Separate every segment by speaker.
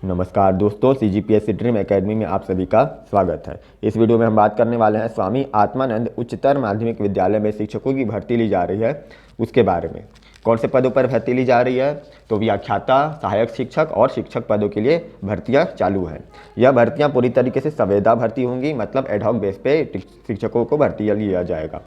Speaker 1: नमस्कार दोस्तों, CGPSC dream academy में आप सभी का स्वागत है। इस वीडियो में हम बात करने वाले हैं स्वामी आत्मानंद उच्चतर माध्यमिक विद्यालय में शिक्षकों की भर्ती ली जा रही है उसके बारे में। कौन से पदों पर भर्ती ली जा रही है? तो व्याख्याता, सहायक शिक्षक और शिक्षक पदों के लिए भर्तियां चालू हैं। यह भर्तियां पूरी तरीके से संविदा भर्ती होंगी, मतलब एडहॉक बेस पे शिक्षकों को भर्ती लिया जाएगा।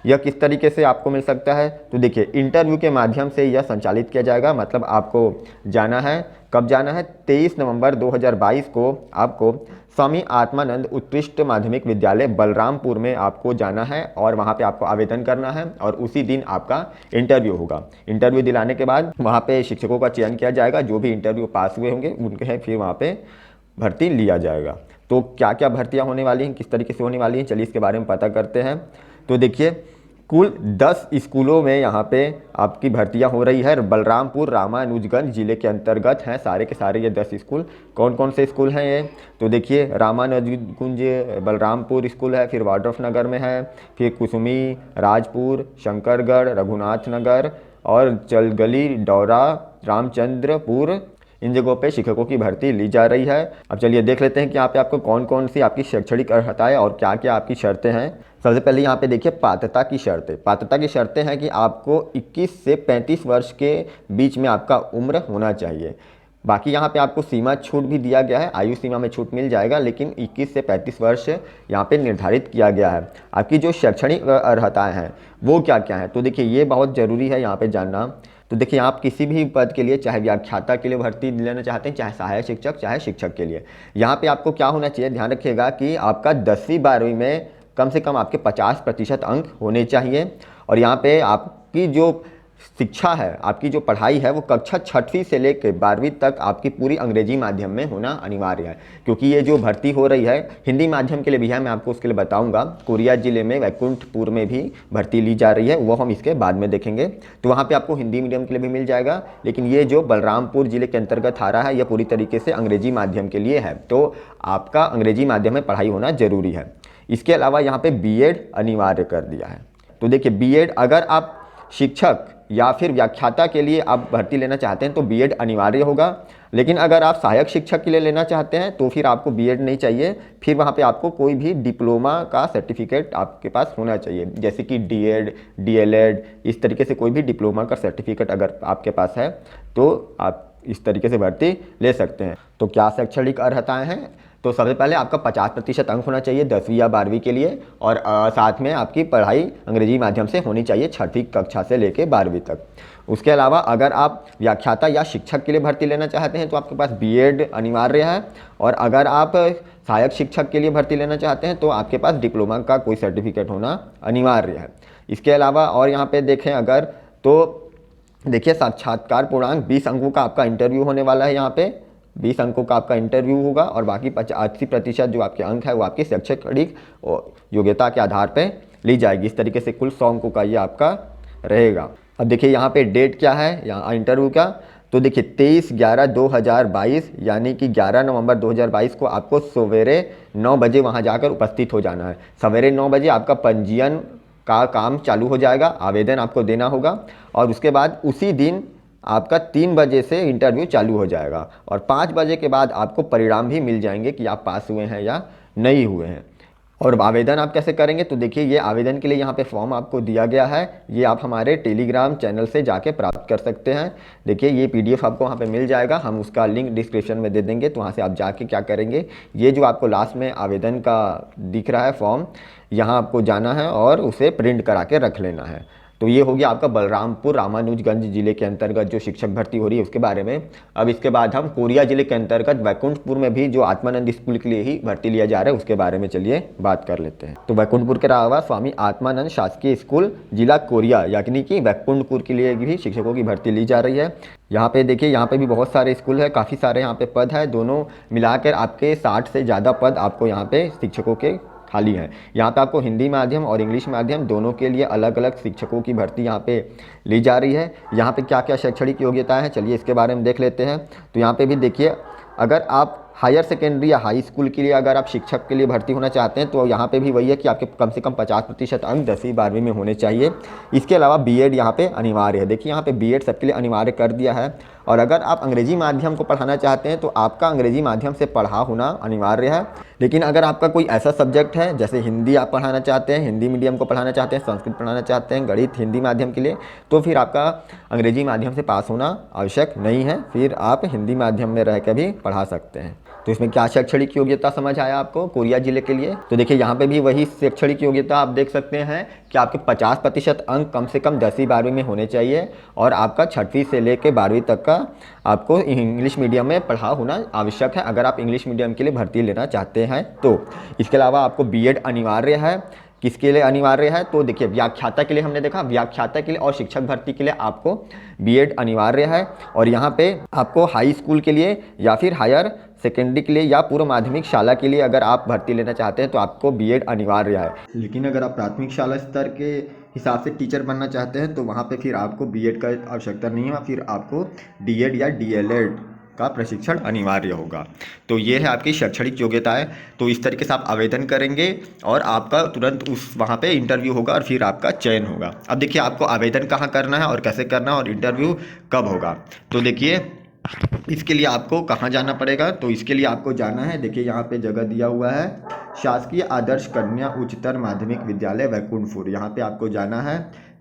Speaker 1: यह किस तरीके से आपको मिल सकता है? तो देखिए, इंटरव्यू के माध्यम से यह संचालित किया जाएगा। मतलब आपको जाना है, कब जाना है? 23 नवंबर 2022 को आपको स्वामी आत्मानंद उत्कृष्ट माध्यमिक विद्यालय बलरामपुर में आपको जाना है और वहाँ पे आपको आवेदन करना है और उसी दिन आपका इंटरव्यू होगा। इंटरव्यू दिलाने के बाद वहाँ पे शिक्षकों का चयन किया जाएगा। जो भी इंटरव्यू पास हुए होंगे उनके फिर वहाँ पे भर्ती लिया जाएगा। तो क्या क्या भर्तियाँ होने वाली हैं, किस तरीके से होने वाली हैं, चलिए इसके बारे में पता करते हैं। तो देखिए, कुल 10 स्कूलों में यहाँ पे आपकी भर्तियाँ हो रही है। बलरामपुर रामानुजगंज जिले के अंतर्गत हैं सारे के सारे ये 10 स्कूल। कौन कौन से स्कूल हैं ये? तो देखिए, रामानुजगंज बलरामपुर स्कूल है, फिर वाड्रफ नगर में है, फिर कुसुमी, राजपुर, शंकरगढ़, रघुनाथ नगर और चलगली, डौरा, रामचंद्रपुर, इन जगहों पे शिक्षकों की भर्ती ली जा रही है। अब चलिए देख लेते हैं कि यहाँ पे आपको कौन कौन सी आपकी शैक्षणिक अर्हताएं और क्या क्या आपकी शर्तें हैं। सबसे पहले यहाँ पे देखिए पात्रता की शर्तें। पात्रता की शर्तें हैं कि आपको 21 से 35 वर्ष के बीच में आपका उम्र होना चाहिए। बाकी यहाँ पे आपको सीमा छूट भी दिया गया है, आयु सीमा में छूट मिल जाएगा, लेकिन 21 से 35 वर्ष यहाँ पे निर्धारित किया गया है। आपकी जो शैक्षणिक अर्हताएँ हैं वो क्या क्या हैं? तो देखिए, ये बहुत ज़रूरी है यहाँ पर जानना। तो देखिए, आप किसी भी पद के लिए, चाहे व्याख्याता के लिए भर्ती लेना चाहते हैं, चाहे सहायक शिक्षक, चाहे शिक्षक के लिए, यहाँ पे आपको क्या होना चाहिए, ध्यान रखिएगा कि आपका 10वीं 12वीं में कम से कम आपके 50% अंक होने चाहिए। और यहाँ पे आपकी जो शिक्षा है, आपकी जो पढ़ाई है, वो कक्षा 6वीं से लेकर 12वीं तक आपकी पूरी अंग्रेजी माध्यम में होना अनिवार्य है। क्योंकि ये जो भर्ती हो रही है हिंदी माध्यम के लिए भी है, मैं आपको उसके लिए बताऊंगा। कोरिया जिले में वैकुंठपुर में भी भर्ती ली जा रही है, वो हम इसके बाद में देखेंगे। तो वहाँ पे आपको हिंदी मीडियम के लिए भी मिल जाएगा, लेकिन ये जो बलरामपुर जिले के अंतर्गत आ रहा है, यह पूरी तरीके से अंग्रेजी माध्यम के लिए है। तो आपका अंग्रेजी माध्यम में पढ़ाई होना जरूरी है। इसके अलावा यहाँ पे BEd अनिवार्य कर दिया है। तो देखिए, BEd अगर आप शिक्षक या फिर व्याख्याता के लिए आप भर्ती लेना चाहते हैं तो BEd अनिवार्य होगा। लेकिन अगर आप सहायक शिक्षक के लिए लेना चाहते हैं तो फिर आपको BEd नहीं चाहिए। फिर वहाँ पे आपको कोई भी डिप्लोमा का सर्टिफिकेट आपके पास होना चाहिए, जैसे कि DEd, DLEd, इस तरीके से कोई भी डिप्लोमा का सर्टिफिकेट अगर आपके पास है तो आप इस तरीके से भर्ती ले सकते हैं। तो क्या शैक्षणिक अर्हताएँ हैं? तो सबसे पहले आपका 50% अंक होना चाहिए 10वीं या 12वीं के लिए, और साथ में आपकी पढ़ाई अंग्रेजी माध्यम से होनी चाहिए 6वीं कक्षा से लेकर 12वीं तक। उसके अलावा अगर आप व्याख्याता या शिक्षक के लिए भर्ती लेना चाहते हैं तो आपके पास BEd अनिवार्य है, और अगर आप सहायक शिक्षक के लिए भर्ती लेना चाहते हैं तो आपके पास डिप्लोमा का कोई सर्टिफिकेट होना अनिवार्य है। इसके अलावा और यहाँ पर देखें अगर, तो देखिए, साक्षात्कार पूर्णांक 20 अंकों का आपका इंटरव्यू होने वाला है। यहाँ पे 20 अंकों का आपका इंटरव्यू होगा और बाकी 80% जो आपके अंक है वो आपकी शैक्षणिक योग्यता के आधार पर ली जाएगी। इस तरीके से कुल 100 अंकों का ये आपका रहेगा। अब देखिए, यहाँ पे डेट क्या है यहाँ इंटरव्यू का? तो देखिए, 23/11/2022 यानी कि 11 नवंबर 2022 को आपको सवेरे 9 बजे वहाँ जाकर उपस्थित हो जाना है। सवेरे 9 बजे आपका पंजीयन का काम चालू हो जाएगा, आवेदन आपको देना होगा, और उसके बाद उसी दिन आपका 3 बजे से इंटरव्यू चालू हो जाएगा और 5 बजे के बाद आपको परिणाम भी मिल जाएंगे कि आप पास हुए हैं या नहीं हुए हैं। और आवेदन आप कैसे करेंगे? तो देखिए, ये आवेदन के लिए यहाँ पे फॉर्म आपको दिया गया है, ये आप हमारे टेलीग्राम चैनल से जाके प्राप्त कर सकते हैं। देखिए, ये PDF आपको वहाँ पे मिल जाएगा, हम उसका लिंक डिस्क्रिप्शन में दे देंगे। तो वहाँ से आप जाके क्या करेंगे, ये जो आपको लास्ट में आवेदन का दिख रहा है फॉर्म, यहाँ आपको जाना है और उसे प्रिंट करा के रख लेना है। तो ये हो गया आपका बलरामपुर रामानुजगंज जिले के अंतर्गत जो शिक्षक भर्ती हो रही है उसके बारे में। अब इसके बाद हम कोरिया जिले के अंतर्गत वैकुंठपुर में भी जो आत्मानंद स्कूल के लिए ही भर्ती लिया जा रहा है उसके बारे में चलिए बात कर लेते हैं। तो वैकुंठपुर के अलावा स्वामी आत्मानंद शासकीय स्कूल जिला कोरिया यानी कि वैकुंठपुर के लिए भी शिक्षकों की भर्ती ली जा रही है। यहाँ पे देखिए, यहाँ पे भी बहुत सारे स्कूल है, काफ़ी सारे यहाँ पे पद है, दोनों मिलाकर आपके 60 से ज़्यादा पद आपको यहाँ पे शिक्षकों के खाली हैं। यहाँ पे आपको हिंदी माध्यम और इंग्लिश माध्यम दोनों के लिए अलग अलग शिक्षकों की भर्ती यहाँ पे ली जा रही है। यहाँ पे क्या क्या शैक्षणिक योग्यता है, चलिए इसके बारे में देख लेते हैं। तो यहाँ पे भी देखिए, अगर आप हायर सेकेंडरी या हाई स्कूल के लिए अगर आप शिक्षक के लिए भर्ती होना चाहते हैं तो यहाँ पे भी वही है कि आपके कम से कम 50% अंक 10वीं 12वीं में होने चाहिए। इसके अलावा बीएड यहाँ पे अनिवार्य है। देखिए यहाँ पे बीएड सबके लिए अनिवार्य कर दिया है। और अगर आप अंग्रेजी माध्यम को पढ़ाना चाहते हैं तो आपका अंग्रेजी माध्यम से पढ़ा होना अनिवार्य है। लेकिन अगर आपका कोई ऐसा सब्जेक्ट है जैसे हिंदी आप पढ़ाना चाहते हैं, हिंदी मीडियम को पढ़ाना चाहते हैं, संस्कृत पढ़ाना चाहते हैं, गणित हिंदी माध्यम के लिए, तो फिर आपका अंग्रेजी माध्यम से पास होना आवश्यक नहीं है। फिर आप हिंदी माध्यम में रह कर भी पढ़ा सकते हैं। तो इसमें क्या शैक्षणिक योग्यता समझ आया आपको कोरिया जिले के लिए? तो देखिए यहाँ पे भी वही शैक्षणिक योग्यता आप देख सकते हैं कि आपके 50% अंक कम से कम 10वीं 12वीं में होने चाहिए और आपका 6वीं से लेकर 12वीं तक का आपको इंग्लिश मीडियम में पढ़ा होना आवश्यक है अगर आप इंग्लिश मीडियम के लिए भर्ती लेना चाहते हैं तो। इसके अलावा आपको बीएड अनिवार्य है। किसके लिए अनिवार्य है? तो देखिए व्याख्याता के लिए हमने देखा, व्याख्याता के लिए और शिक्षक भर्ती के लिए आपको बीएड अनिवार्य है। और यहाँ पे आपको हाई स्कूल के लिए या फिर हायर सेकेंडरी के लिए या पूर्व माध्यमिक शाला के लिए अगर आप भर्ती लेना चाहते हैं तो आपको बीएड अनिवार्य है। लेकिन अगर आप प्राथमिक शाला स्तर के हिसाब से टीचर बनना चाहते हैं तो वहाँ पे फिर आपको बीएड का आवश्यकता नहीं है, फिर आपको डीएड या डीएलएड का प्रशिक्षण अनिवार्य होगा। तो ये है आपकी शैक्षणिक योग्यताएं। तो इस तरीके से आप आवेदन करेंगे और आपका तुरंत उस वहाँ पे इंटरव्यू होगा और फिर आपका चयन होगा। अब देखिए आपको आवेदन कहाँ करना है और कैसे करना है और इंटरव्यू कब होगा। तो देखिए इसके लिए आपको कहाँ जाना पड़ेगा? तो इसके लिए आपको जाना है, देखिए यहाँ पे जगह दिया हुआ है, शासकीय आदर्श कन्या उच्चतर माध्यमिक विद्यालय वैकुंठपुर। यहाँ पे आपको जाना है।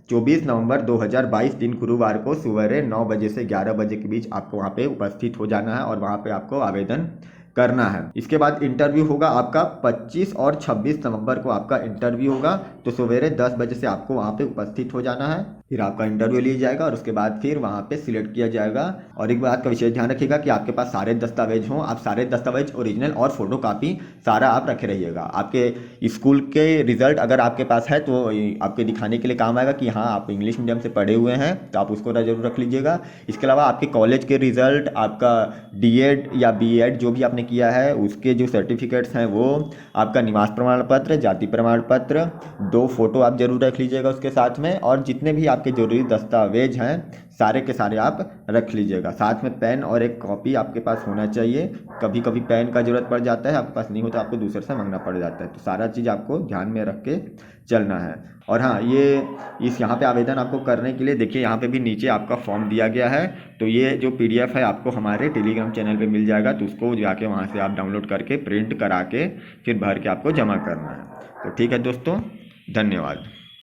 Speaker 1: 24 नवंबर 2022 दिन गुरुवार को सुबह 9 बजे से 11 बजे के बीच आपको वहाँ पे उपस्थित हो जाना है और वहाँ पे आपको आवेदन करना है। इसके बाद इंटरव्यू होगा आपका 25 और 26 नवंबर को आपका इंटरव्यू होगा। तो सवेरे 10 बजे से आपको वहाँ पे उपस्थित हो जाना है। फिर आपका इंटरव्यू लिया जाएगा और उसके बाद फिर वहाँ पे सिलेक्ट किया जाएगा। और एक बात का विशेष ध्यान रखिएगा कि आपके पास सारे दस्तावेज हों। आप सारे दस्तावेज ओरिजिनल और फोटो कापी सारा आप रखे रहिएगा। आपके स्कूल के रिजल्ट अगर आपके पास है तो आपके दिखाने के लिए काम आएगा कि हाँ आप इंग्लिश मीडियम से पढ़े हुए हैं, तो आप उसको जरूर रख लीजिएगा। इसके अलावा आपके कॉलेज के रिजल्ट, आपका डीएड या बीएड जो भी आपने किया है उसके जो सर्टिफिकेट्स हैं वो, आपका निवास प्रमाण पत्र, जाति प्रमाण पत्र, 2 फोटो आप जरूर रख लीजिएगा उसके साथ में। और जितने भी आपके जरूरी दस्तावेज हैं सारे के सारे आप रख लीजिएगा। साथ में पेन और एक कॉपी आपके पास होना चाहिए। कभी कभी पेन का जरूरत पड़ जाता है, आपके पास नहीं होता आपको दूसरे से मांगना पड़ जाता है। तो सारा चीज़ आपको ध्यान में रख के चलना है। और हाँ, ये इस यहाँ पे आवेदन आपको करने के लिए देखिए यहाँ पे भी नीचे आपका फॉर्म दिया गया है। तो ये जो पीडीएफ है आपको हमारे टेलीग्राम चैनल पे मिल जाएगा। तो उसको जाके वहाँ से आप डाउनलोड करके प्रिंट करा के फिर भर के आपको जमा करना है। तो ठीक है दोस्तों, धन्यवाद।